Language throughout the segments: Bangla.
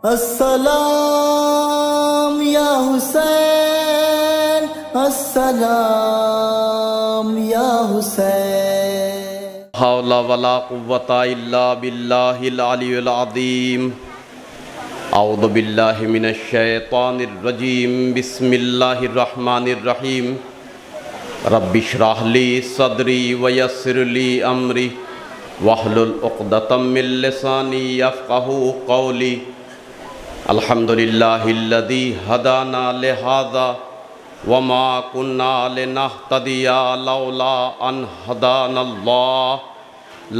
अस्सलाम या हुसैन, अस्सलाम या हुसैन। हौला वला कुव्वता इल्ला बिल्लाहिल अलिय्यिल अज़ीम। औज़ु बिल्लाहि मिनश शैतानिर रजीम। बिस्मिल्लाहिर रहमानिर रहीम। रब्बिश्रह ली सदरी वयस्सिर ली अमरी वहलुल उक़दतम मिन लिसानी यफ़क़हू क़ौली। अल्हम्दुलिल्लाहिल्लज़ी हदाना लिहाज़ा वमा कुन्ना लिनहतदिया लौला अन हदानल्लाह।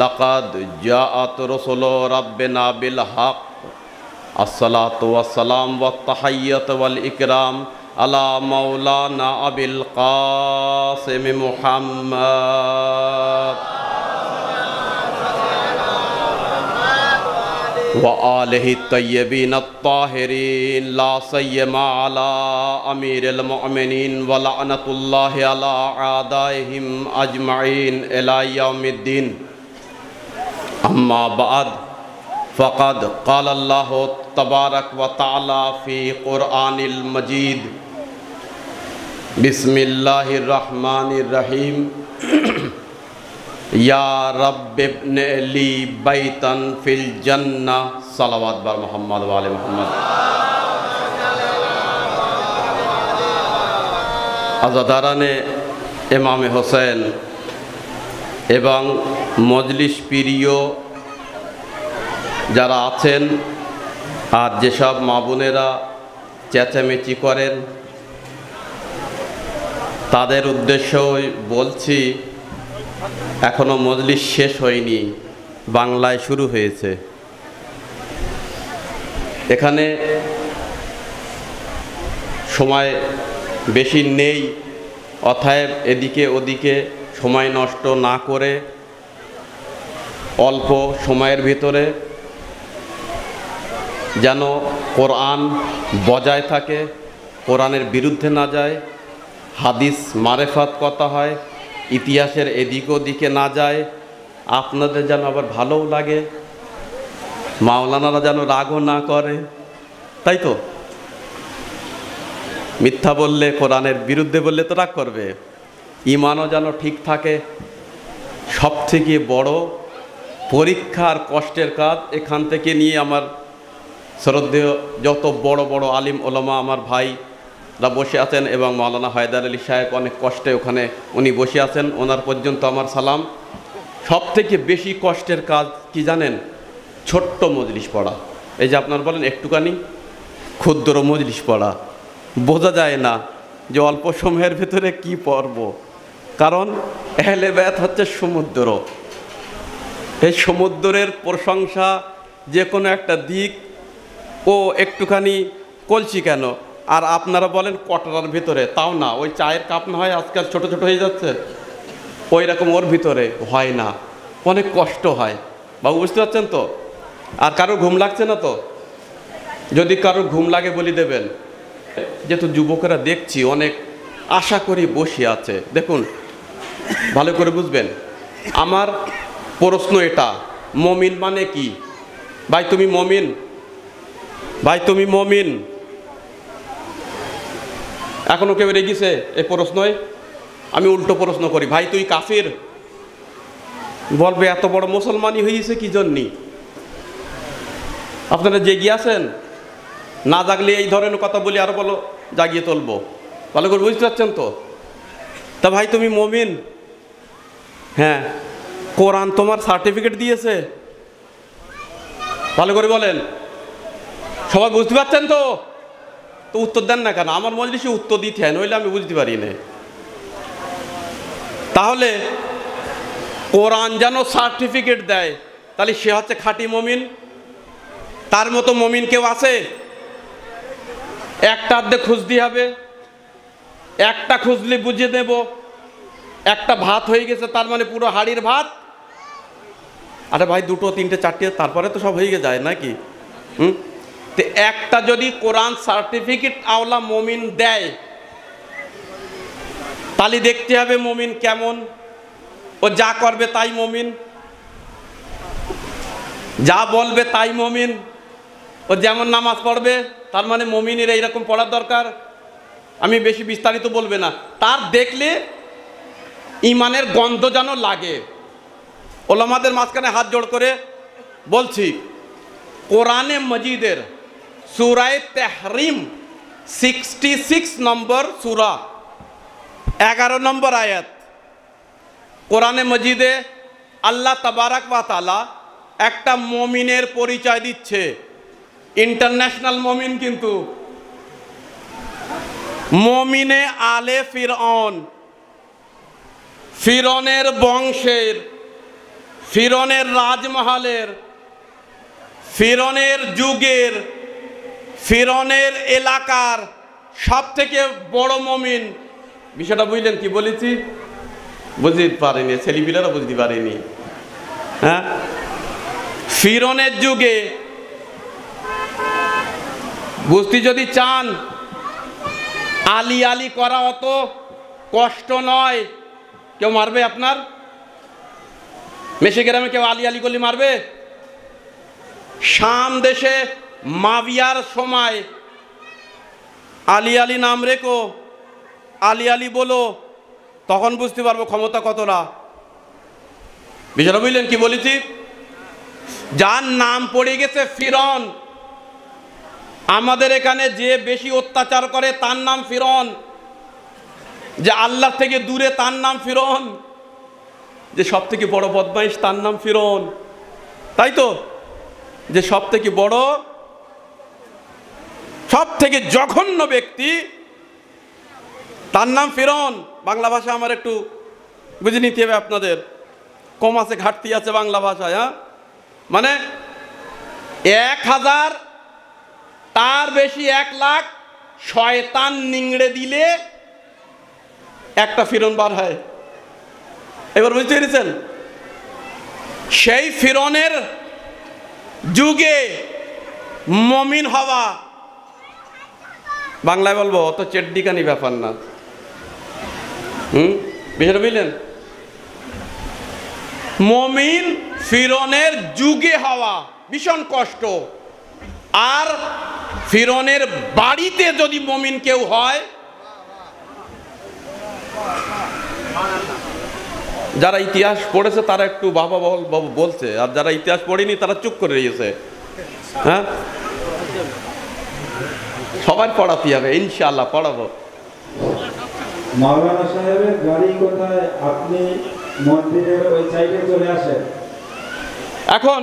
लक़द जाअत रुसुलु रब्बिना बिल हक़। अस्सलातु वस्सलाम वत्तहिय्यतु वल इकराम अला मौलाना अबिल क़ासिम मुहम्मद व आलिहि तय्यबीन अत्ताहिरीन ला सय्यमा अला अमीरिल मुअमिनीन व लअनतुल्लाहि अला आदाइहिम अजमईन इला यौमिद्दीन। अम्मा बाद फ़क़द क़ाल अल्लाहु तबारक व तआला फ़ी क़ुरआनिल मजीद। बिस्मिल्लाहिर रहमानिर रहीम। या रब्बि इब्न ली बैतन फिल जन्नह। सलावत बर मोहम्मद व आले मोहम्मद। आज़ादाराने इमाम हुसैन एवं मजलिस प्रिय যারা আছেন আর যেসব মা বোনেরা চেঁচামেচি করেন তাদের উদ্দেশ্যে বলছি, এখনো মজলিস শেষ হয়নি, বাংলায় শুরু হয়েছে। এখানে সময় বেশি নেই, অতএব এদিকে ওদিকে সময় নষ্ট না করে অল্প সময়ের ভিতরে যেন কোরআন বজায় থাকে, কোরআনের বিরুদ্ধে না যায়, হাদিস মারেফাত কথা হয়, ইতিহাসের এদিক ওদিকে না যায়, আপনাদের যেন আবার ভালোও লাগে, মাওলানারা যেন রাগও না করে, তাই তো? মিথ্যা বললে, কোরআনের বিরুদ্ধে বললে তো রাগ করবে। ঈমানও যেন ঠিক থাকে। সবথেকে বড় পরীক্ষার কষ্টের কাজ এখান থেকে নিয়ে আমার শ্রদ্ধেয় যত বড় বড় আলিম ওলামা আমার ভাইরা বসে আছেন এবং মাওলানা হায়দার আলী সাহেব অনেক কষ্টে ওখানে উনি বসে আছেন, ওনার পর্যন্ত আমার সালাম। সব থেকে বেশি কষ্টের কাজ কি জানেন? ছোট্ট মজলিস পড়া। এই যে আপনার বলেন একটুখানি ক্ষুদ্র মজলিস পড়া, বোঝা যায় না যে অল্প সময়ের ভেতরে কি পড়ব, কারণ আহলে বায়াত হচ্ছে সমুদ্র। এই সমুদ্রের প্রশংসা যে কোনো একটা দিক, ও একটুখানি কলসি কেন, আর আপনারা বলেন কটরার ভিতরে, তাও না, ওই চায়ের কাপ না হয় আজকাল ছোট ছোট হয়ে যাচ্ছে, ওই রকম ওর ভিতরে হয় না, অনেক কষ্ট হয়। বাবু বুঝতে পারছেন তো? আর কারোর ঘুম লাগছে না তো? যদি কারোর ঘুম লাগে বলি দেবেন। যেহেতু যুবকেরা দেখছি অনেক আশা করি বসে আছে, দেখুন ভালো করে বুঝবেন। আমার প্রশ্ন এটা, মমিন মানে কি? ভাই তুমি মমিন? ভাই তুমি মমিন? এখনো কেউ রেগেছে এই প্রশ্নই? আমি উল্টো প্রশ্ন করি, ভাই তুই কাফির? বলবে এত বড় মুসলমানই হয়েছে কি জন্যে? আপনারা জেগে আছেন? না জাগলে এই ধরনের কথা বলি আর বলো জাগিয়ে তুলবো। ভালো করে বুঝতে পারছেন তো? তা ভাই তুমি মমিন? হ্যাঁ। কোরআন তোমার সার্টিফিকেট দিয়েছে? ভালো করে বলেন। সবাই বুঝতে পারছেন তো? তো উত্তর দেন না কেন? আমার মজলিসে উত্তর দিতে হয়, নইলে আমি বুঝতে পারি না। তাহলে কোরআন যেন সার্টিফিকেট দেয়, তাহলে সে হচ্ছে খাঁটি মমিন। তার মতো মমিন কেউ আছে? একটা অর্ধে খুঁজতে হবে, একটা খুঁজলে বুঝিয়ে দেব একটা ভাত হয়ে গেছে, তার মানে পুরো হাড়ির ভাত। আরে ভাই দুটো তিনটে চারটে তারপরে তো সব হয়ে যায় নাকি? তো একটা যদি কোরআন সার্টিফিকেট আওলা মমিন দেয়, তাহলে দেখতে হবে মমিন কেমন। ও যা করবে তাই মমিন, যা বলবে তাই মমিন, ও যেমন নামাজ পড়বে তার মানে মুমিনের এইরকম পড়ার দরকার। আমি বেশি বিস্তারিত বলবে না, তার দেখলে ইমানের গন্ধ যেন লাগে। ওলামাদের মাঝখানে হাত জোড় করে বলছি, কোরআনে মজিদের সূরায়ে তাহরিম 66 নম্বর সূরা 11 নম্বর আয়াত, কোরআনে মজিদে আল্লাহ তাবারাক ওয়া তাআলা একটা মুমিনের পরিচয় দিচ্ছে, ইন্টারন্যাশনাল মুমিন, কিন্তু মুমিনে আলে ফিরআউন, ফিরনের বংশের, ফিরনের রাজমহলের, ফিরনের যুগের, ফিরনের এলাকার সব থেকে বড় মুমিন। বিষয়টা বুঝলেন কি বলেছি? বুঝতে পারেনি, ছেলেপিলেরা বুঝতে পারেনি। হ্যাঁ, ফিরনের যুগে বুঝতে যদি চান, আলি আলি করা অত কষ্ট নয়। কেউ মারবে আপনার? মেশে গ্রামে কেউ আলি আলি করলে মারবে? শাম দেশে মাবিয়ার সময় আলি আলি নাম রেখো, আলি আলি বলো, তখন বুঝতে পারবো ক্ষমতা কতটা। বিষয়টা বুঝলেন কি বলেছি? যার নাম পড়ে গেছে ফিরন, আমাদের এখানে যে বেশি অত্যাচার করে তার নাম ফিরন, যে আল্লাহ থেকে দূরে তার নাম ফিরন, যে সব থেকে বড় বদমাইশ তার নাম ফিরন, তাই তো? যে সব থেকে বড়, সব থেকে জঘন্য ব্যক্তি তার নাম ফিরন। বাংলা ভাষা আমার একটু বুঝে নিতে হবে আপনাদের, কম আছে, ঘাটতি আছে বাংলা ভাষায়। হ্যাঁ, মানে 1000 তার বেশি 1 লাখ শয়তান নিংড়ে দিলে একটা ফিরন বার হয়। এবার বুঝতে পেরেছেন? সেই ফিরনের যুগে মুমিন হওয়া, বাংলায় বলবো অত চেড্ডিকানি ব্যাপার না। বিষয়টা বুঝলেন? মুমিন ফিরনের যুগে হওয়া ভীষণ কষ্ট। আর ফিরনের বাড়িতে যদি মুমিন কেউ হয়, যারা ইতিহাস পড়েছে তারা একটু বাবা বাবু বলছে, আর যারা ইতিহাস পড়েনি তারা চুপ করে রয়েছে। হ্যাঁ, সবার পড়াতে হবে, ইনশাআল্লাহ পড়াবো। মাওলানা সাহেবের গাড়ি কোথায়? আপনি মন্দিরের ওই সাইডে চলে আসেন। এখন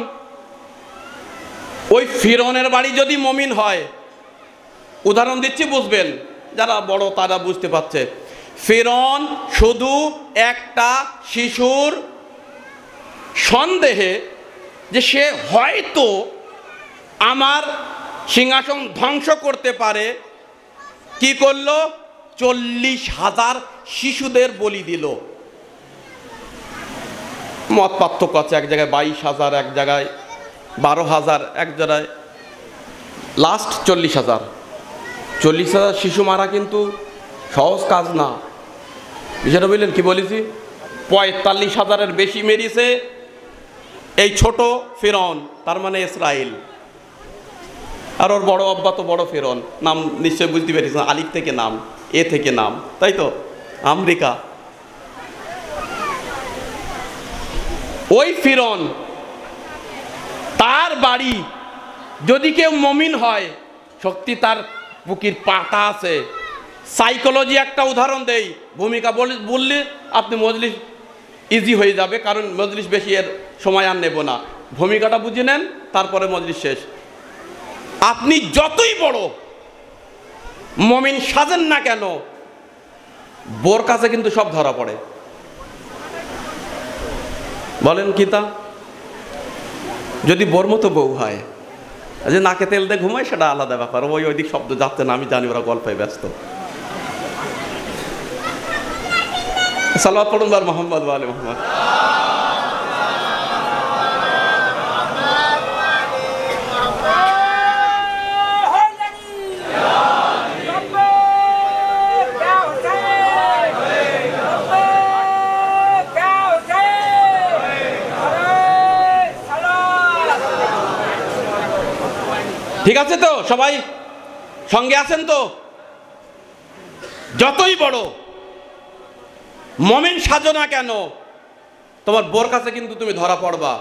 ওই ফিরনের বাড়ি যদি মুমিন হয়, উদাহরণ দিচ্ছি বুঝবেন, যারা বড় তারা বুঝতে পারছে। ফিরন শুধু একটা শিশুর সন্দেহে যে সে হয়তো আমার সিংহাসন ধ্বংস করতে পারে, কি করলো? 40,000 শিশুদের বলি দিল। মত পার্থক্য আছে, এক জায়গায় 22,000, এক জায়গায় 12,000, এক জায়গায় লাস্ট 40,000। 40,000 শিশু মারা কিন্তু সহজ কাজ না। বিষয়টা বুঝলেন কি বলেছি? 45,000-এর বেশি মেরিছে এই ছোট ফিরন, তার মানে ইসরায়েল। আর ওর বড় আব্বা তো বড় ফিরন, নাম নিশ্চয় বুঝতে পেরেছেন, আলিফ থেকে নাম, এ থেকে নাম, তাই তো? আমেরিকা। ওই ফিরন, তার বাড়ি যদি কেউ মুমিন হয়, শক্তি তার বুকের পাটা আছে। সাইকোলজি একটা উদাহরণ দেই, ভূমিকা বললে আপনি মজলিস ইজি হয়ে যাবে, কারণ মজলিস বেশি এর সময় আর নেব না। ভূমিকাটা বুঝে নেন, তারপরে মজলিস শেষ। আপনি যতই বড় মুমিন সাজেন না কেন, বোর কাছে কিন্তু সব ধরা পড়ে। বলেন কি তা? যদি বোর মতো বউ হয়, যে নাকে তেল দিয়ে ঘুমায়, সেটা আলাদা ব্যাপার। ওই দিক শব্দ যাচ্ছে না, আমি জানি, ওরা গল্পে ব্যস্ত। সালাওয়াত পড়ুন বার মোহাম্মদ ওয়া আলি মুহাম্মদ। ঠিক আছে তো? সবাই সঙ্গে আছেন তো? যতই বড় মুমিন সাজো না কেন, তোমার বোর কাছে কিন্তু তুমি ধরা পড়বা।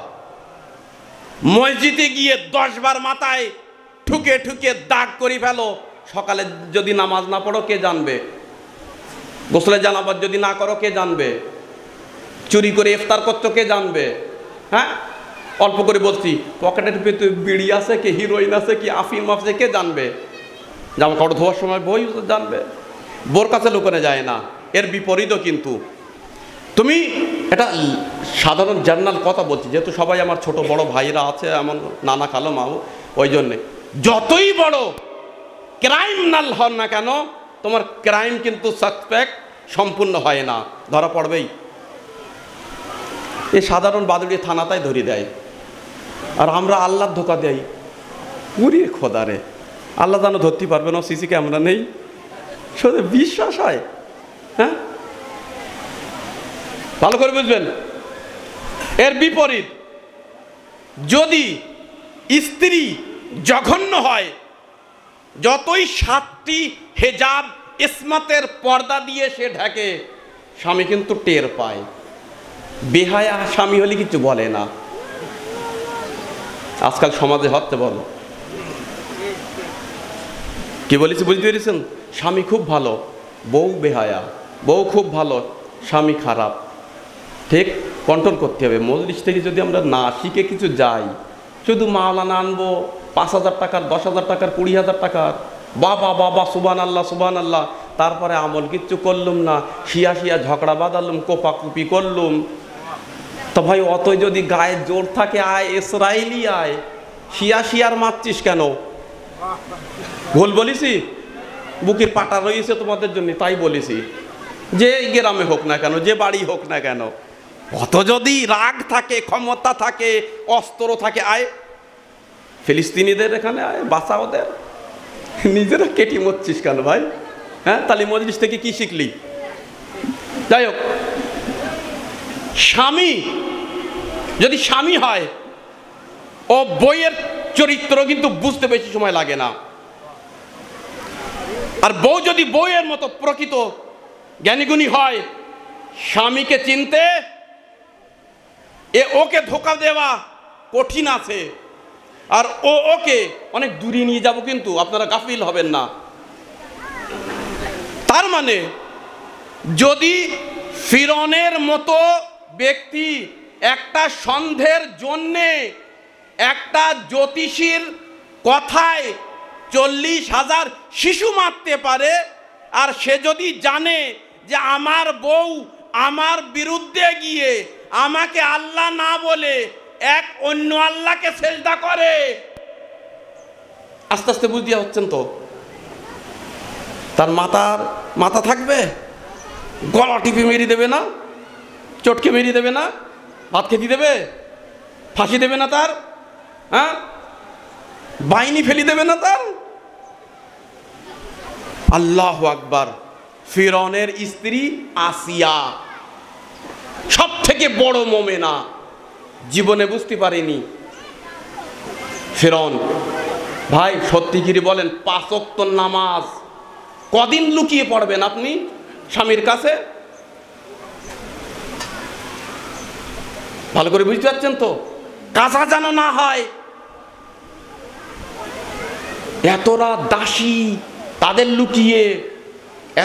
মসজিদে গিয়ে 10 বার মাথায় ঠুকে ঠুকে দাগ করে ফেলো, সকালে যদি নামাজ না পড়ো কে জানবে? গোসলে জানাবার যদি না করো কে জানবে? চুরি করে ইফতার করছো কে জানবে? হ্যাঁ, অল্প করে বলছি, পকেটের ভিতরে বিড়ি আছে কি হিরোইন আছে কি আফিম আছে কে জানবে? জামা কাপড় ধোয়ার সময় বই জানবে। বোর কাছে লুকানো যায় না। এর বিপরীতও কিন্তু তুমি এটা সাধারণ জার্নাল কথা বলছি, যেহেতু সবাই আমার ছোট বড় ভাইরা আছে, এমন নানা খালো মাও, ওই জন্যে যতই বড় ক্রাইম নাল হন না কেন, তোমার ক্রাইম কিন্তু সাসপেক্ট সম্পূর্ণ হয় না, ধরা পড়বেই। এই সাধারণ বাদুড়ি থানাতাই ধরে দেয়, আর আমরা আল্লাহর ধোকা দেই। পুরিয়ে খোদারে, আল্লাহ যেন ধরতে পারবে না, সিসি ক্যামেরা নেই, শুধু বিশ্বাস হয়। হ্যাঁ, ভালো করে বুঝবেন। এর বিপরীত, যদি স্ত্রী জঘন্য হয়, যতই 7টি হেজাব ইসমাতের পর্দা দিয়ে সে ঢাকে, স্বামী কিন্তু টের পায়। বেহায়া স্বামী হলে কিছু বলে না। আজকাল সমাজে হচ্ছে, বলো কি বলেছি বুঝতে পেরেছেন? স্বামী খুব ভালো, বউ বেহায়া, বউ খুব ভালো, স্বামী খারাপ। ঠিক কন্ট্রোল করতে হবে। মজলিস থেকে যদি আমরা না শিখে কিছু যাই, শুধু মাওলানা আনবো 5,000 টাকার, 10,000 টাকার, 20,000 টাকার, বাবা বাবা সুবহান আল্লাহ সুবহান আল্লাহ, তারপরে আমল কিচ্ছু করলুম না, শিয়া শিয়া ঝগড়া বাঁধালুম, কোপাকুপি করলুম, তো ভাই অত যদি গায়ে জোর থাকে, আয় ইসরায়েলি আয়, শিয়া শিয়ার মারছিস কেন? ভুল বলিছি? বুকের পাটা রয়েছে তোমাদের জন্য, তাই বলেছি। যে গ্রামে হোক না কেন, যে বাড়ি হোক না কেন, অত যদি রাগ থাকে, ক্ষমতা থাকে, অস্ত্র থাকে, আয় ফিলিস্তিনিদের এখানে আয়, বাঁচা ওদের। নিজেরা কেটে মরছিস কেন ভাই? হ্যাঁ, তাহলে মজলিস থেকে কি শিখলি? যাই হোক, স্বামী যদি স্বামী হয়, ও বইয়ের চরিত্র কিন্তু বুঝতে বেশি সময় লাগে না। আর বউ যদি বইয়ের মতো প্রকৃত জ্ঞানীগুণী হয়, স্বামীকে চিনতে ওকে ধোকা দেওয়া কঠিন আছে, আর ওকে অনেক দূরে নিয়ে যাব, কিন্তু আপনারা গাফিল হবেন না। তার মানে যদি ফিরৌনের মতো ব্যক্তি একটা সন্দেহের জন্যে একটা জ্যোতিষীর কথায় 40,000 শিশু মারতে পারে, আর সে যদি জানে যে আমার বউ আমার বিরুদ্ধে গিয়ে আমাকে আল্লাহ না বলে এক অন্য আল্লাহকে সেজদা করে, আস্তে আস্তে বুঝতে হচ্ছেন তো, তার মাথা থাকবে? গলা টিপে মেরে দেবে না? চটকে মেরে দেবে না? ভাত খেতে দেবে? ফাঁসি দেবে না তার? হ্যাঁ, বাইনি ফেলি দেবে না তার? আল্লাহু আকবার। ফিরৌনের স্ত্রী আসিয়া সব থেকে বড় মোমেনা, জীবনে বুঝতে পারেনি ফিরৌন। ভাই সত্যি করে বলেন, 5 ওয়াক্ত নামাজ কদিন লুকিয়ে পড়বেন আপনি স্বামীর কাছে? ভালো করে বুঝতে পারছেন তো? কাজা যেন না হয়। এতরা দাসী, তাদের লুকিয়ে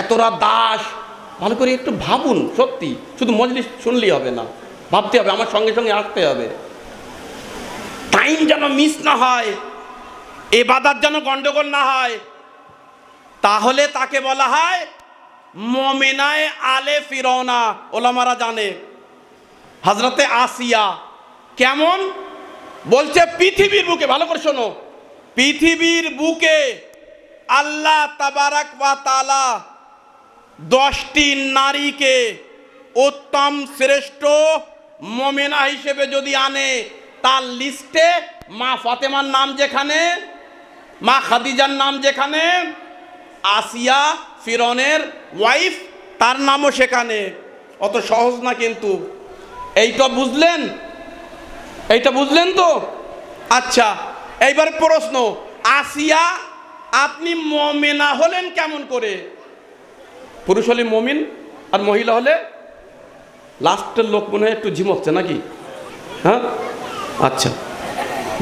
এতরা দাস, ভালো করে একটু ভাবুন। সত্যি, শুধু মজলিস শুনলেই হবে না, ভাবতে হবে, আমার সঙ্গে সঙ্গে আসতে হবে। টাইম যেন মিস না হয়, ইবাদত যেন গন্ডগোল না হয়। তাহলে তাকে বলা হয় মুমিনায়ে আলে ফিরৌনা। ওলামারা জানে হযরতে আসিয়া কেমন বলছে, পৃথিবীর বুকে, ভালো করে শোনো, পৃথিবীর বুকে আল্লাহ তাবারাক ওয়া তাআলা 10টি নারীকে উত্তম শ্রেষ্ঠ মুমিনা হিসেবে যদি আনে, তার লিস্টে মা ফাতেমার নাম যেখানে, মা খাদিজার নাম যেখানে, আসিয়া ফিরৌনের ওয়াইফ তার নামও সেখানে। অত সহজ না কিন্তু। এইটা বুঝলেন? এইটা বুঝলেন তো? আচ্ছা, এইবার প্রশ্ন, আসিয়া আপনি মুমিনা হলেন কেমন করে? পুরুষ হলে মুমিন আর মহিলা হলে? লাস্টের লোক মনে হয় একটু ঝিমোচ্ছে নাকি? হ্যাঁ, আচ্ছা,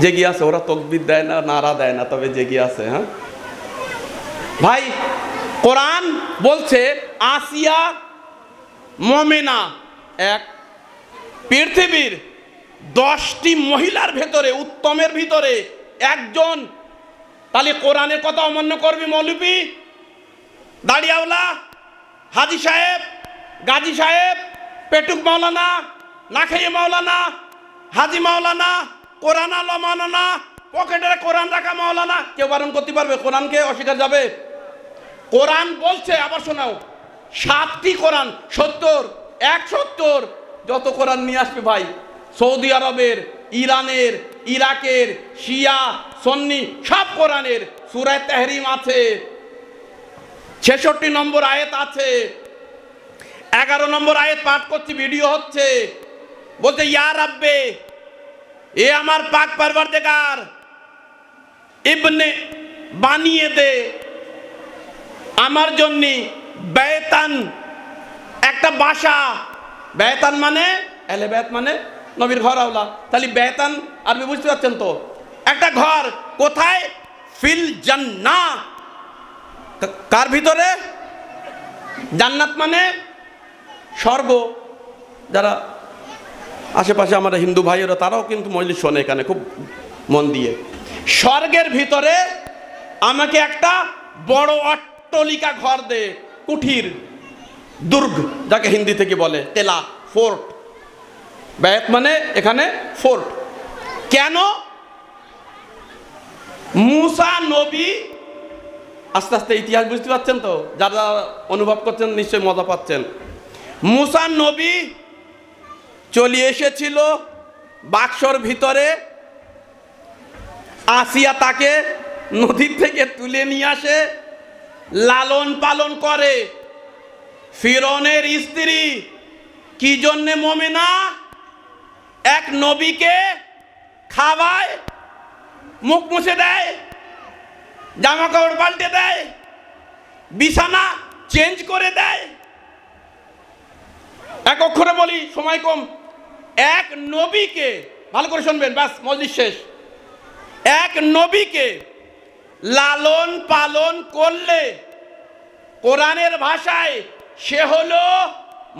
জেগে আছে। ওরা তকবির দেয় না, নারা দেয় না, তবে জেগে আছে। হ্যাঁ ভাই, কোরআন বলছে আসিয়া মুমিনা এক। পৃথিবীর 10টি মহিলার ভেতরে, উত্তমের ভিতরে একজন। তাহলে কোরআনের কথা অমান্য করবি মৌলবি, দাড়িয়াওয়ালা, হাজি সাহেব, গাজী সাহেব, পেটুক মাওলানা, নাখাইয়ে মাওলানা, হাজি মাওলানা, কোরআন আলো মাওলানা, পকেটে কোরআন রাখা মাওলানা, কেউ বারণ করতে পারবে? কোরআনকে অস্বীকার যাবে? কোরআন বলছে, আবার শোনাও, 7টি কোরআন, 70, 170 যত কোরআন নিয়ে আসবে ভাই, সৌদি আরবের, ইরানের, ইরাকের, শিয়া, সুন্নি, সব কোরআনের সূরা তাহরিম আছে, 66 নম্বর আয়াত আছে, 11 নম্বর আয়াত পাঠ করছি, ভিডিও হচ্ছে। বলতে ইয়া রাব্বে, এ আমার পাক পরওয়ারদিগার, ইবনে বানিয়ে দে আমার জন্য বেতান, একটা বাসা। বেতান মানে এলে বেত মানে নবীর ঘর আওলা। তাহলে বেতান আরবি বুঝতে পারছেন তো? একটা ঘর। কোথায়? ফিল জান্নাহ। কার ভিতরে? জান্নাত মানে স্বর্গ। যারা আশেপাশে আমার হিন্দু ভাইয়েরা, তারাও কিন্তু মজলিস শোনে এখানে খুব মন দিয়ে। স্বর্গের ভিতরে আমাকে একটা বড় অট্টালিকা ঘর দে, কুঠির, দুর্গ যাকে হিন্দি থেকে বলে, তেলা, ফোর্ট। বেত মানে এখানে ফোর্ট। কেন? মুসা নবী, আস্তে আস্তে ইতিহাস বুঝতে পারছেন তো? যারা অনুভব করছেন নিশ্চয়ই মজা পাচ্ছেন। মুসা নবী চলে এসেছিল বাক্সর ভিতরে, আসিয়া তাকে নদীর থেকে তুলে নিয়ে আসে, লালন পালন করে। ফিরৌনের স্ত্রী কি জন্যে মুমিনা? এক নবীকে খাওয়ায়, মুখ মুছে দেয়, জামা কাপড় পাল্টে দেয়, বিছানা চেঞ্জ করে দেয়। এক অক্ষরে বলি, সময় কম। এক নবীকে, ভালো করে শুনবেন, ব্যাস মজলিস শেষ। এক নবীকে লালন পালন করলে কোরআনের ভাষায় সে হলো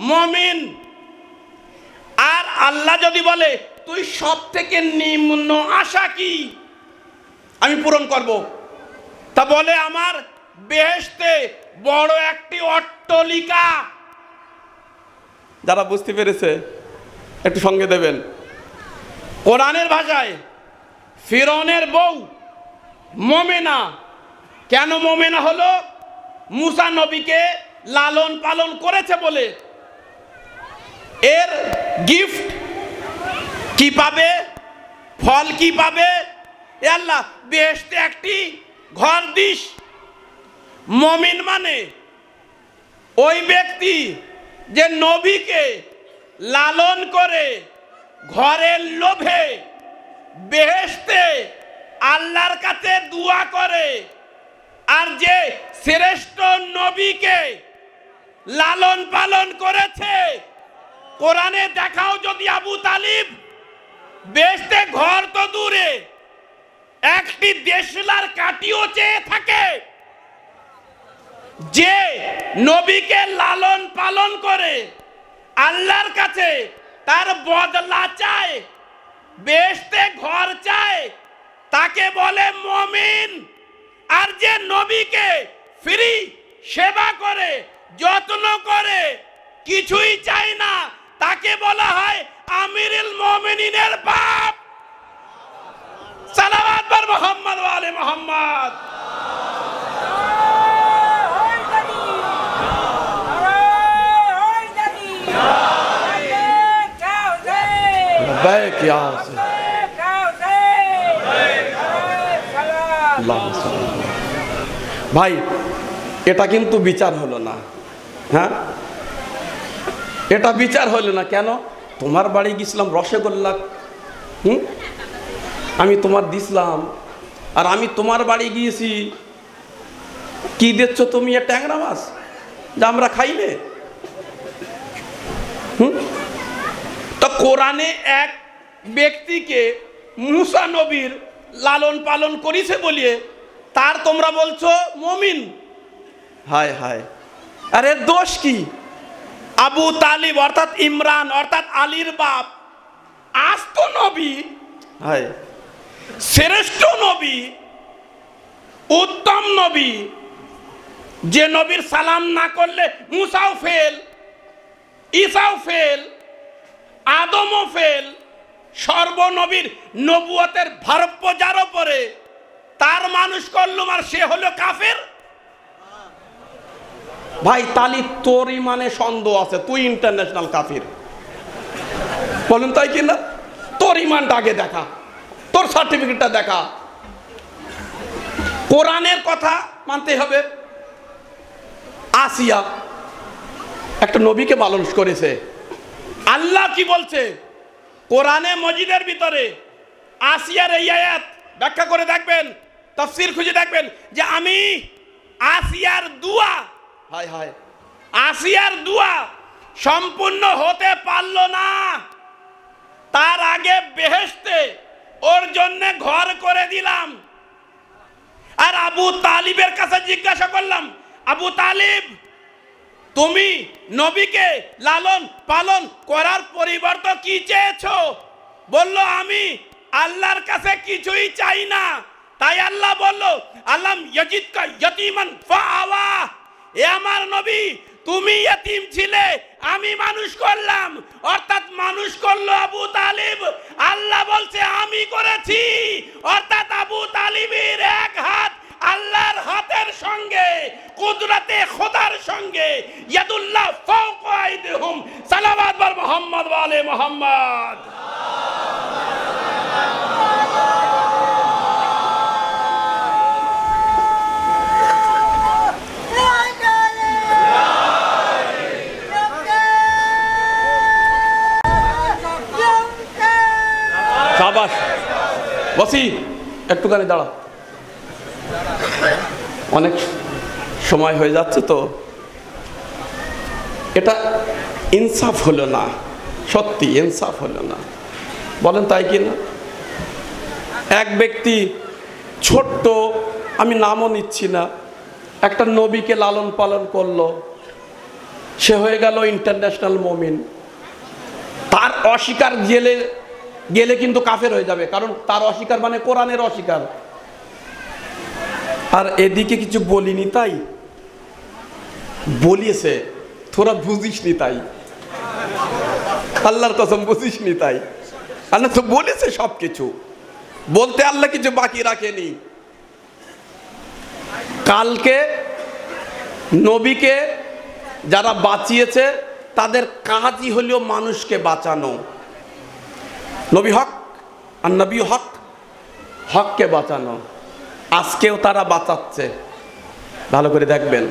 মুমিন। আর আল্লাহ যদি বলে তুই সব থেকে নিম্ন আশা কি আমি পূরণ করব, তা বলে আমার বেহেশতে বড় একটি অট্টালিকা। যারা বুঝতে পেরেছে একটু সঙ্গে দেবেন। কোরআনের ভাষায় ফিরৌনের বউ মুমিনা। কেন মুমিনা হলো? মুসা নবীকে লালন পালন করেছে বলে। এর গিফট কি পাবে? ফল কি পাবে? এ আল্লাহ বেহেশতে একটি ঘর দিস। মুমিন মানে ওই ব্যক্তি যে নবীকে লালন করে ঘরের লোভে বেহেশতে আল্লাহর কাছে দোয়া করে। আর যে শ্রেষ্ঠ নবীকে লালন পালন করেছে, কোরআনে দেখাও যদি আবু তালিব বেহেশতে ঘর তো দূরে, একটি দেশলার কাটিও চেয়ে থাকে। যে নবীকে লালন পালন করে আল্লাহর কাছে তার বদলা চায়, বেহেশতে ঘর চায়, তাকে বলে মুমিন। আর যে নবীকে ফ্রি সেবা করে, যত্ন করে, কিছুই চায় না, তাকে বলা হয় আমিরুল মুমিনিনের বাপ। সালাওয়াত বার মুহাম্মদ ওয়া আলে মুহাম্মদ। ভাই, এটা কিন্তু বিচার হলো না। হ্যাঁ, এটা বিচার হলো না। কেন? তোমার বাড়ি গেছিলাম রসগোল্লা, আমি তোমার দিছিলাম আর আমি তোমার বাড়ি গিয়েছি, কি দিচ্ছ তুমি? ট্যাংরা মাছ, যা আমরা খাইলে। তো কোরআনে এক ব্যক্তিকে মুসা নবীর লালন পালন করেছে বলিয়ে তার তোমরা বলছো মুমিন। হায় হায়, আরে দোষ কি? আবু তালিব অর্থাৎ ইমরান অর্থাৎ আলীর বাপ আস্ত নবী, হায় শ্রেষ্ঠ নবী, উত্তম নবী, যে নবীর সালাম না করলে মুসাও ফেল, ঈসাও ফেল, আদমও ফেল, সর্বনবীর নবুয়তের ভারপ্য যার উপরে, তার মানুষ করলুম আর সে হলো কাফের। ভাই তালি তোর ইমানে সন্দেহ আছে, তুই ইন্টারন্যাশনাল কাফির। বলুন তাই কিনা? তোর ইমানটা আগে দেখা, তোর সার্টিফিকেটটা দেখা। কোরআনের কথা মানতে হবে। আসিয়া একটা নবীকে পালন করেছে। আল্লাহ কি বলছে কোরআনে মজিদের ভিতরে? আসিয়ার এই আয়াত ব্যাখ্যা করে দেখবেন, তাফসীর খুঁজে দেখবেন যে আমি আসিয়ার দুয়া, হায় হায়, আসিয়ার দুয়া সম্পূর্ণ হতে পারল না, তার আগে বেহেশতে ওর জন্য ঘর করে দিলাম। আর আবু তালিবের কাছে জিজ্ঞাসা করলাম, আবু তালিব তুমি নবীকে লালন পালন করার পরিবর্তে কি চেয়েছো? বলল আমি আল্লাহর কাছে কিছুই চাই না। তাই আল্লাহ বলল, আল্লাম ইয়াজিদকা ইয়াতীমান ফাআওয়া, এ আমার নবী তুমি ইতিম ছিলে, আমি মানুষ করলাম। অর্থাৎ মানুষ করলো আবু তালিব। আল্লাহ বলছে আমি করেছি। অর্থাৎ আবু তালিবের এক হাত আল্লাহর হাতের সঙ্গে, কুদরতে খোদার সঙ্গে। ইয়াদুল্লাহ ফাওকা আইদিহুম। সালাওয়াত বার মুহাম্মদ ওয়া আলে মুহাম্মদ। শাবাশ বসি, একটুখানি দাঁড়া, অনেক সময় হয়ে যাচ্ছে তো। এটা ইনসাফ হলো না, সত্যি ইনসাফ হলো না, বলেন তাই কি না? এক ব্যক্তি ছোট্ট, আমি নামও নিচ্ছি না, একটা নবীকে লালন পালন করলো, সে হয়ে গেল ইন্টারন্যাশনাল মুমিন। তার অস্বীকার গেলে কিন্তু কাফের হয়ে যাবে, কারণ তার অস্বীকার মানে কোরআনের অস্বীকার। আর এদিকে কিছু বলিনি তাই বলিয়েছে, তোরা বুঝিসনি তাই, আল্লাহর কসম বুঝিসনি তাই। আল্লাহ তো বলেছে সব কিছু, বলতে আল্লাহ কিছু বাকি রাখেনি। কালকে নবীকে যারা বাঁচিয়েছে তাদের কাজই হলো মানুষকে বাঁচানো। নবী হক আর নবী হক, হককে বাঁচানো। আজকেও তারা বাঁচাচ্ছে, ভালো করে দেখবেন।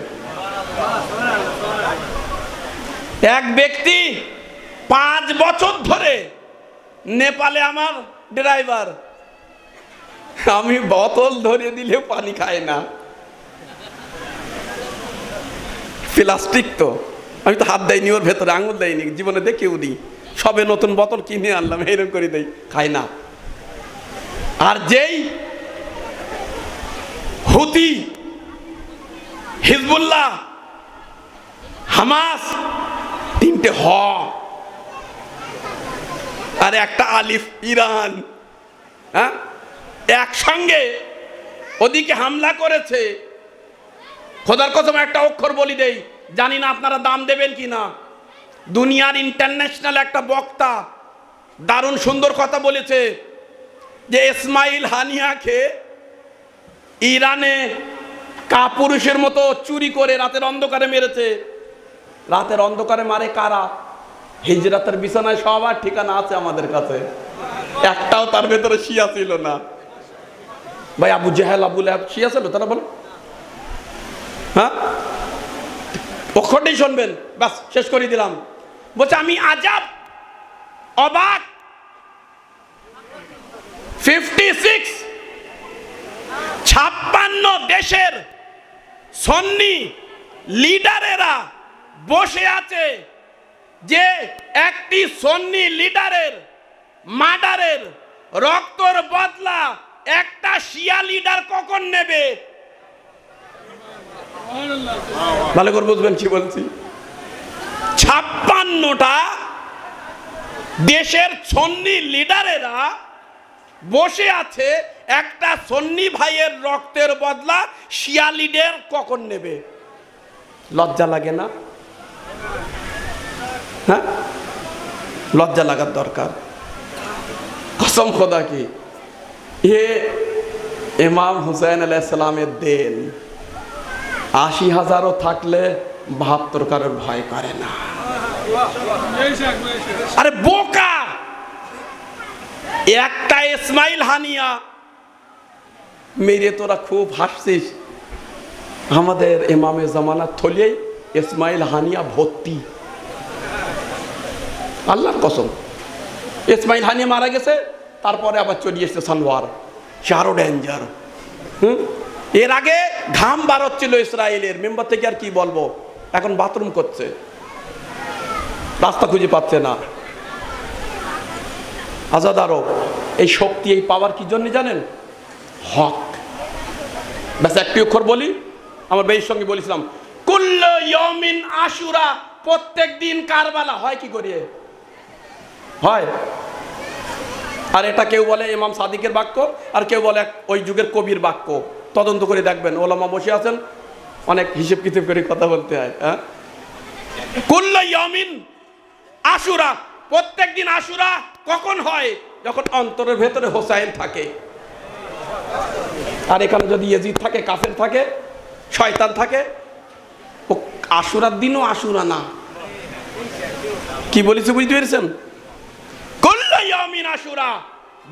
এক ব্যক্তি 5 বছর ধরে নেপালে, আমার ড্রাইভার, আমি বোতল ধরে দিলে পানি খায় না, প্লাস্টিক তো, আমি তো হাত দেয়নি ওর ভেতরে, আঙুল দেয়নি, জীবনে দেখেও নি, সবে নতুন বোতল কিনে আনলাম, এরকম করে দেই, খায় না। আর যেই হুতি, হিজবুল্লাহ, হামাস, 3টে হ আর একটা আলিফ, ইরান, হ্যাঁ, একসঙ্গে ওদিকে হামলা করেছে। খোদার কসম একটা অক্ষর বলি দেই, জানি না আপনারা দাম দেবেন কিনা। দুনিয়ার ইন্টারন্যাশনাল একটা বক্তা দারুণ সুন্দর কথা বলেছে যে ইসমাইল হানিয়াকে ইরানে কাপুরুষের মতো চুরি করে রাতের অন্ধকারে মেরেছে। রাতের অন্ধকারে মারে কারা? হিজরাতের বিছানায় সবার ঠিকানা আছে আমাদের কাছে, একটাও তার ভেতরে শিয়া ছিল না। ভাই আবু জেহেল, আবু লাহাব শিয়া ছিল? তারা বলো, হ্যাঁ, অক্ষরটাই শুনবেন, বাস শেষ করে দিলাম। বলছে আমি আজাব, অবাক, 56 56 দেশের সুন্নি লিডারেরা বসে আছে যে একটি সুন্নি লিডারের মার্ডারের রক্তর বদলা একটা শিয়া লিডার কখন নেবে? ভালো করে বুঝবেন কি বলছি। 56টা দেশের সুন্নি লিডারেরা বসে আছে একটা সুন্নি ভাইয়ের রক্তের বদলা শিয়া লিডার কখন নেবে। লজ্জা লাগে না? হ্যাঁ, লজ্জা লাগার দরকার। কসম খোদা কি, এ ইমাম হুসাইন আলাইহিস সালামের দেন 80,000ও থাকলে 72 কারোর ভয় করে না। আরে বোকা, একটা ইসমাইল হানিয়া মেরে তোরা খুব হাসছিস। আমাদের ইমামে জামানার থলিয়ে ইসমাইল হানিয়া ভর্তি। আল্লাহর কসম, ইসমাইল হানিয়া মারা গেছে, তারপরে আবার চলে এসছে সানোয়ার, সে আরো ডেঞ্জার। এর আগে ঘাম বার হচ্ছিল ইসরায়েলের মেম্বার থেকে, আর কি বলবো, এখন বাথরুম করছে, রাস্তা খুঁজে পাচ্ছে না। আজাদ আরব এই শক্তি, এই পাওয়ার কি জন্য জানেন? হক। ব্যাস একটি অক্ষর বলি, আমার বেশির সঙ্গে বলেছিলাম, কুল্লু ইয়াউমিন আশুরা, প্রত্যেক দিন কারবালা হয়। কি করিয়ে হয়? আর এটা কেউ বলে ইমাম সাদিকের বাক্য, আর কেউ বলে ওই যুগের কবির বাক্য। তদন্ত করে দেখবেন, ওলামা বসে আছেন, অনেক হিসেব কিতাব করে কথা বলতে হয়। হ্যাঁ, কুল্লু ইয়াউমিন আশুরা, প্রত্যেক দিন আশুরা কখন হয়? যখন অন্তরের ভেতরে হোসাইন থাকে। আর এখানে যদি ইয়াজিদ থাকে, কাফের থাকে, শয়তান থাকে, ও আশুরার দিনও আশুরা না। কি বলেছে বুঝতে পেরেছেন? কুল্লু ইয়াউমিন আশুরা,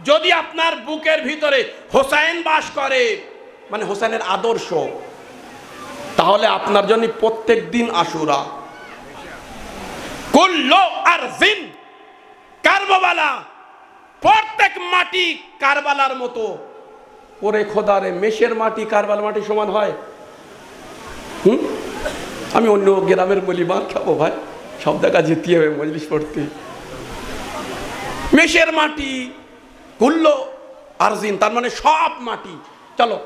যদি আপনার বুকের ভিতরে হোসাইন বাস করে, মানে হোসেনের আদর্শ, তাহলে আপনার জন্য প্রত্যেক দিন আশুরা। কুল্লু আরজিন কারবালা, প্রত্যেক মাটি কারবালার মতো। ওরে খোদারে, মেষের মাটি কারবালার মাটি সমান হয়? আমি অন্য গ্রামের বলি, মার খাবো ভাই, সব জায়গা যেতে হবে মজলিস পড়তে। মেষের মাটি, কুল্লু আরজিন, তার মানে সব মাটি। চলো,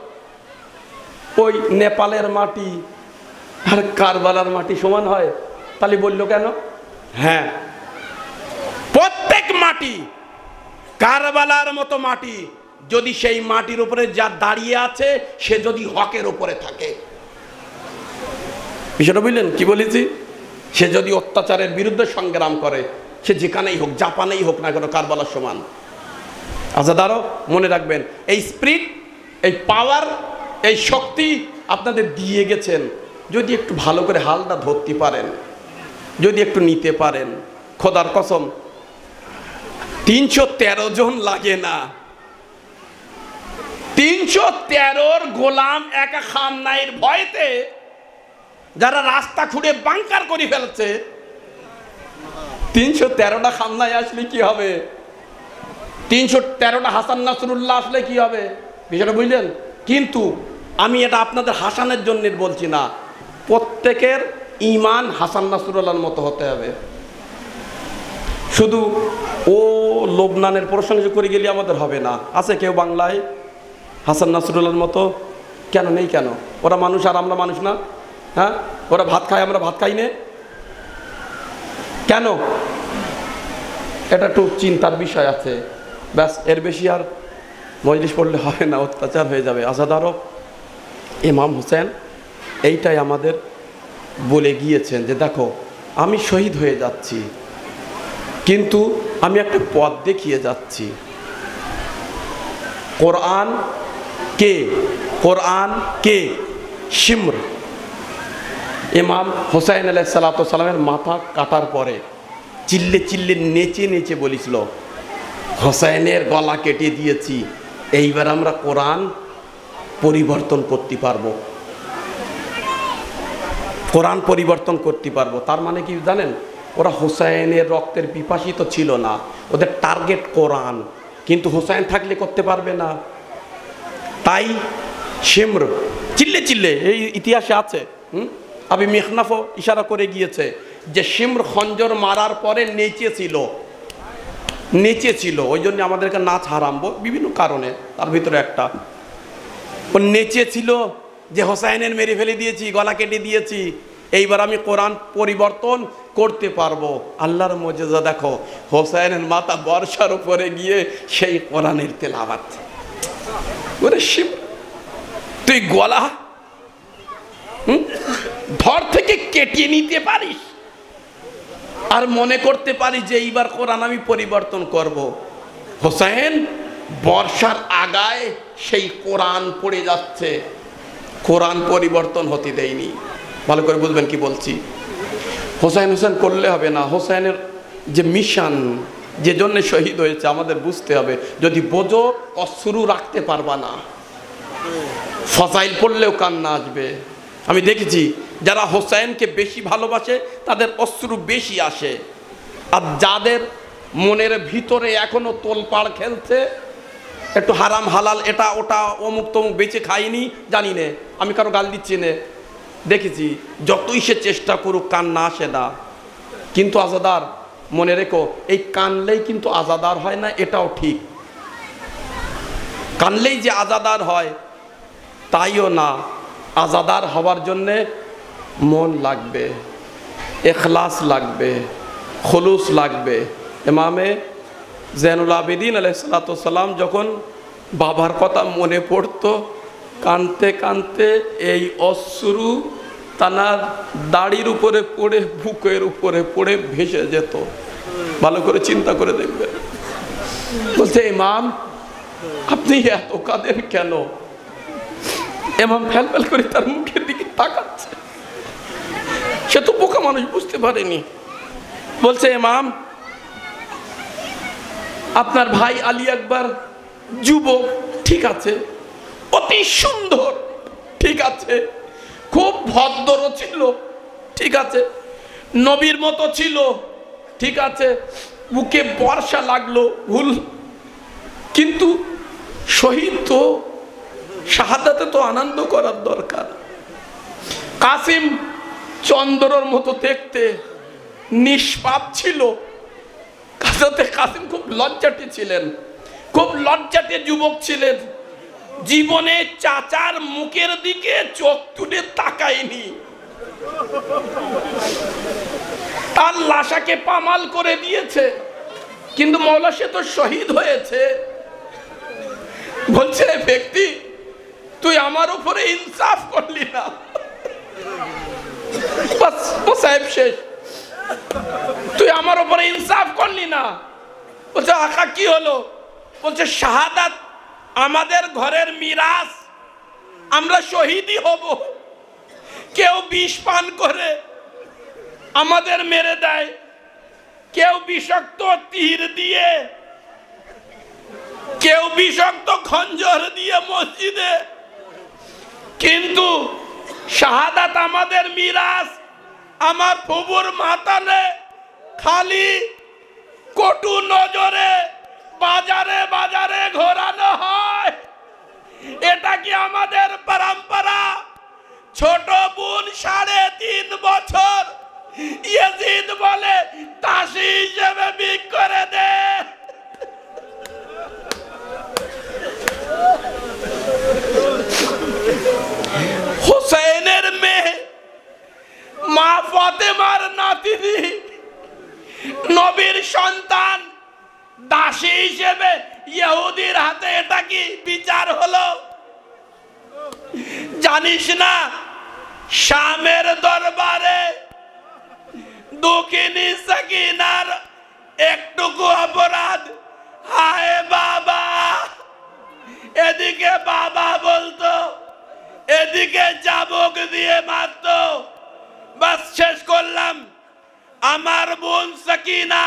ওই নেপালের মাটি আর কারবালার মাটি সমান হয়? তাহলে বললো কেন? হ্যাঁ, প্রত্যেক মাটি কারবালার মতো মাটি, যদি সেই মাটির উপরে যা দাঁড়িয়ে আছে সে যদি হকের উপরে থাকে। বিষয়টা বুঝলেন কি বলেছি? সে যদি অত্যাচারের বিরুদ্ধে সংগ্রাম করে, সে যেখানেই হোক, জাপানেই হোক না কেন, কারবালার সমান। আজাদ আরো মনে রাখবেন, এই স্পিরিট, এই পাওয়ার, এই শক্তি আপনাদের দিয়ে গেছেন। যদি একটু ভালো করে হালটা ধরতে পারেন, যদি একটু নিতে পারেন, খোদার কসম 313 জন লাগে না। 313 গোলাম একা খামনাইয়ের ভয়তে যারা রাস্তা খুঁড়ে বাংকার করে ফেলছে, 313টা খামনায় আসলে কি হবে? 313টা হাসান নাসরুল্লাহ আসলে কি হবে? বিষয়টা বুঝলেন? কিন্তু আমি এটা আপনাদের হাসানের জন্য বলছি না, প্রত্যেকের ঈমান হাসান নাসরুল্লাহর মতো হতে হবে। শুধু ও লোবনানের প্রশংসা করে গেলে আমাদের হবে না। আছে কেউ বাংলায় হাসান নাসরুল্লাহর মতো? কেন নেই? কেন? ওরা মানুষ আর আমরা মানুষ না? হ্যাঁ, ওরা ভাত খায়, আমরা ভাত খাই না কেন? এটা একটু চিন্তার বিষয় আছে। ব্যাস, এর বেশি আর মজলিস পড়লে হবে না, অত্যাচার হয়ে যাবে। আজাদ আরব ইমাম হুসেন এইটাই আমাদের বলে গিয়েছেন যে দেখো, আমি শহীদ হয়ে যাচ্ছি, কিন্তু আমি একটা পথ দেখিয়ে যাচ্ছি। কোরআন কে? কোরআন কে? শিমর। ইমাম হুসাইন আলাইহিস সালামের মাথা কাটার পরে চিল্লে চিল্লে নেচে নেচে বলেছিল, হোসাইনের গলা কেটে দিয়েছি, এইবার আমরা কোরআন পরিবর্তন করতে পারবো, কোরআন পরিবর্তন করতে পারবো। তার মানে কি জানেন? ওরা হোসাইনের রক্তের পিপাসিত ছিল না, ওদের টার্গেট কোরআন। কিন্তু হোসাইন থাকলে করতে পারবে না। তাই শিম্র, চিল্লে চিল্লে, এই ইতিহাসে আছে। আবি মিখনাফও ইশারা করে গিয়েছে যে শিম্র খঞ্জর মারার পরে নেচেছিল, ওই জন্য আমাদেরকে নাচ হারাম বিভিন্ন কারণে, তার ভিতরে একটা ও নেচেছিল যে হোসাইনের মেরে ফেলে দিয়েছি, গলা কেটে দিয়েছি, এইবার আমি কোরআন পরিবর্তন করতে পারবো। আল্লাহর মুজিজা দেখো, হোসাইনের মাথা বর্ষার উপরে গিয়ে সেই কোরআনের তেলাওয়াত। ওরে শিব, তুই গলা ধর থেকে কেটে নিতে পারিস আর মনে করতে পারিস যে এইবার কোরআন আমি পরিবর্তন করব। হোসেন বর্ষার আগায় সেই কোরআন পড়ে যাচ্ছে, কোরআন পরিবর্তন হতে দেয়নি। ভালো করে বুঝবেন কি বলছি। হোসেন করলে হবে না, হোসেনের যে মিশন, যে জন্য শহীদ হয়েছে আমাদের বুঝতে হবে। যদি বোঝো অশ্রু রাখতে পারবা না, ফজাইল পড়লেও কান্না আসবে। আমি দেখেছি যারা হোসেনকে বেশি ভালোবাসে তাদের অশ্রু বেশি আসে, আর যাদের মনের ভিতরে এখনো তোলপাড় খেলছে, একটু হারাম হালাল এটা ওটা অমুক তমুক বেঁচে খাইনি জানি নে, আমি কারো গাল দিচ্ছি না, দেখেছি যতই সে চেষ্টা করুক কান্না আসে না। কিন্তু আজাদার মনে রেখো, এই কানলেই কিন্তু আজাদার হয় না, এটাও ঠিক। কানলেই যে আজাদার হয় তাইও না, আজাদার হওয়ার জন্যে মন লাগবে, এখলাস লাগবে, খুলুস লাগবে। ইমামে জৈনুল আবেদিন আলাইহিসসালাম যখন বাবার কথা মনে পড়তো, কানতে কানতে এই অশ্রু তানার দাড়ির উপরে পড়ে, বুকের উপরে পড়ে ভেসে যেত। ভালো করে চিন্তা করে দেখবেন। বলছে, ইমাম আপনি এত কাঁদেন কেন? ইমাম ফেল ফেল করে তার মুখের দিকে তাকাচ্ছে, সে তো বোকা মানুষ, বুঝতে পারেনি। বলছে, ইমাম আপনার ভাই আলী আকবর যুবক, ঠিক আছে, অতি সুন্দর, ঠিক আছে, খুব ভদ্র ছিল, ঠিক আছে, নবীর মতো ছিল, ঠিক আছে, বুকে বর্ষা লাগলো, ভুল, কিন্তু শহীদ তো, শাহাদাতে তো আনন্দ করার দরকার। কাসিম চন্দ্রর মতো দেখতে, নিষ্পাপ ছিল, কাসিম খুব লজ্জাটি ছিলেন, খুব লজ্জাটে যুবক ছিলেন, জীবনে চাচার মুখের দিকে চোখ তুলে তাকায়নি। তার লাশাকে পামাল করে দিয়েছে, কিন্তু মওলা সে তো শহীদ হয়েছে। বলছে, ব্যক্তি তুই আমার উপরে ইনসাফ করলি না, বাস সাহেব শেষ, তুই আমার উপরে ইনসাফ করলি না। বলছে, আকা কি হলো? বলছে, শাহাদাত আমাদের ঘরের মিরাস, আমরা শহীদই হব। কেউ বিষ পান করে আমাদের মেরে দেয়, কেউ বিষাক্ত তীর দিয়ে, কেউ বিষাক্ত খঞ্জর দিয়ে মসজিদে, কিন্তু শাহাদাত আমাদের মিরাস। আমার ফুবুর মাতালে খালি কটু নজরে বাজারে বাজারে ঘোরানো হয়, এটা কি আমাদের পরম্পরা? ছোট বোন 3.5 বছর, ইয়াজিদ বলে তাসি হিসেবে বিক করে দে। হুসাইনের মেয়ে মা ফাতেমার নাতিনি, নবীর সন্তান, দাসী হিসেবে ইহুদির হাতে, এটা কি বিচার হলো? জানিস না শামের দরবারে দুঃখিনী সাকিনার একটুকু অপরাধ, হায় বাবা, এদিকে বাবা বলতো, এদিকে চাবুক দিয়ে মারতো। বাস শেষ করলাম। আমার বোন সাকিনা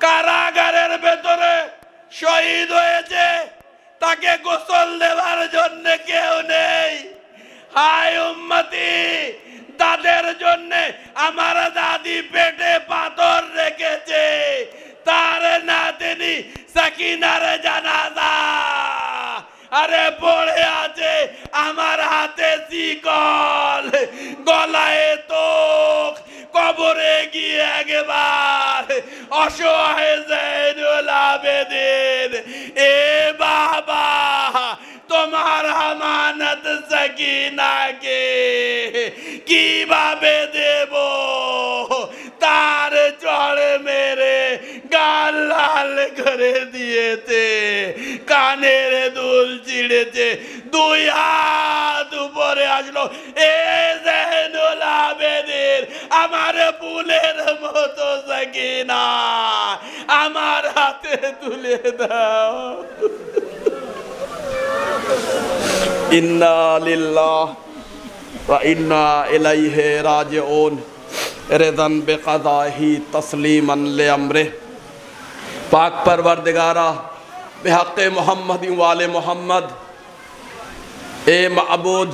কারাগারের ভেতরে শহীদ হয়েছে, তাকে গোসল দেওয়ার জন্য কেউ নেই। হায় উম্মতি, তাদের জন্য আমার দাদি পেটে পাথর রেখেছে, তার নাতিনি সাকিনার জানাজা আরে পড়ে আছে আমার হাতে শিকল, গলায় তোক, কবরে গিয়ে একবার অসহায় জৈনুল আবেদিন, এ বাবা তোমার আমানত সকিনাকে কিভাবে দেব, তার চড় মেরে গাল লাল করে দিয়েছে, কানের দুল ছিঁড়েছে, দুই হাত উপরে আসলো, এ জৈনুল আবেদিন আমার ফুলের মতো সকিনা আমার হাতে তুলে দাও। ইন্না লিল্লাহ ওয়া ইন্না ইলাইহি রাজিউন, রিদান বিকাদাহি তসলিমান লিআমরিহ। পাক পরওয়ারদিগারা বিহক্কে মুহাম্মদ ওয়ালে মুহাম্মদ, এ মাবুদ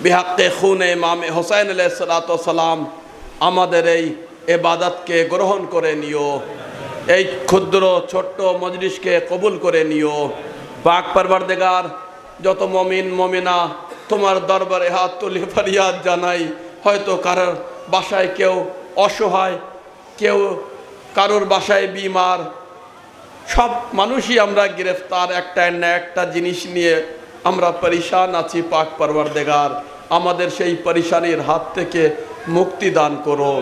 বিহক্কে খুনে ইমাম হুসাইন আলাইহিসসালাতু ওয়াসসালাম, আমাদের এই ইবাদতকে গ্রহণ করে নিও, এই ক্ষুদ্র ছোট্ট মজলিসকে কবুল করে নিও। পাক পরওয়ারদিগার যত মমিন মমিনা তোমার দরবারে হাত তুলে ফরিয়াদ জানাই, হয়তো কারোর বাসায় কেউ অসহায়, কেউ কারোর বাসায় বিমার, সব মানুষই আমরা গ্রেফতার, একটা না একটা জিনিস নিয়ে আমরা পরিশান আছি। পাক পরওয়ারদিগার আমাদের সেই পরিশানির হাত থেকে মুক্তি দান করো।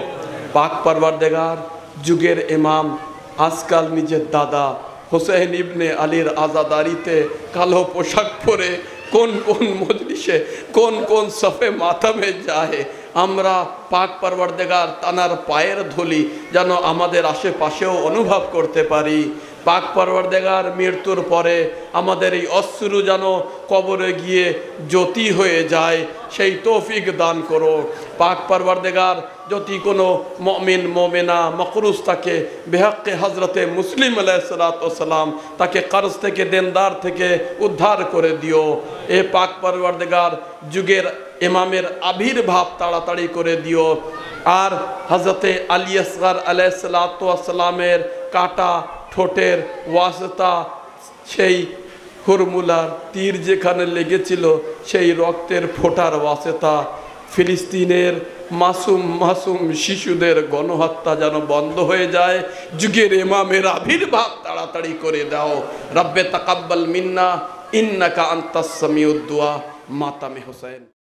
পাক পরওয়ারদিগার যুগের ইমাম আজকাল নিজের দাদা হুসেইন ইবনে আলীর আজাদারিতে কালো পোশাক পরে কোন কোন মজলিসে কোন কোন সফে মাতামে যায়, আমরা পাক পরওয়ারদিগার তানার পায়ের ধুলি যেন আমাদের আশেপাশেও অনুভব করতে পারি। পাক পরওয়ারদিগার মৃত্যুর পরে আমাদের এই অশ্রু যেন কবরে গিয়ে জ্যোতি হয়ে যায়, সেই তৌফিক দান করো। পাক পরওয়ারদিগার যদি কোনো মুমিন মুমিনা মকরুজ থাকে, বেহক্কে হজরতে মুসলিম আলাইহিসসালাতু ওয়াসসালাম তাকে কর্জ থেকে দেনদার থেকে উদ্ধার করে দিও। এ পাক পরওয়ারদিগার যুগের ইমামের আবির্ভাব তাড়াতাড়ি করে দিও। আর হজরতে আলী আসগর আলাইহিসসালাতু ওয়াসসালামের কাটা ঠোঁটের ওয়াসতা, সেই হুরমুলার তীর যেখানে লেগেছিল সেই রক্তের ফোঁটার ওয়াসতা, ফিলিস্তিনের মাসুম মাসুম শিশুদের গণহত্যা যেন বন্ধ হয়ে যায়। যুগের ইমামের আবির্ভাব তাড়াতাড়ি করে দাও। রব্বে তাকাব্বাল মিন্না ইন্নাকা আনতাস সামিউদ দুআ। মাতামে হুসাইন।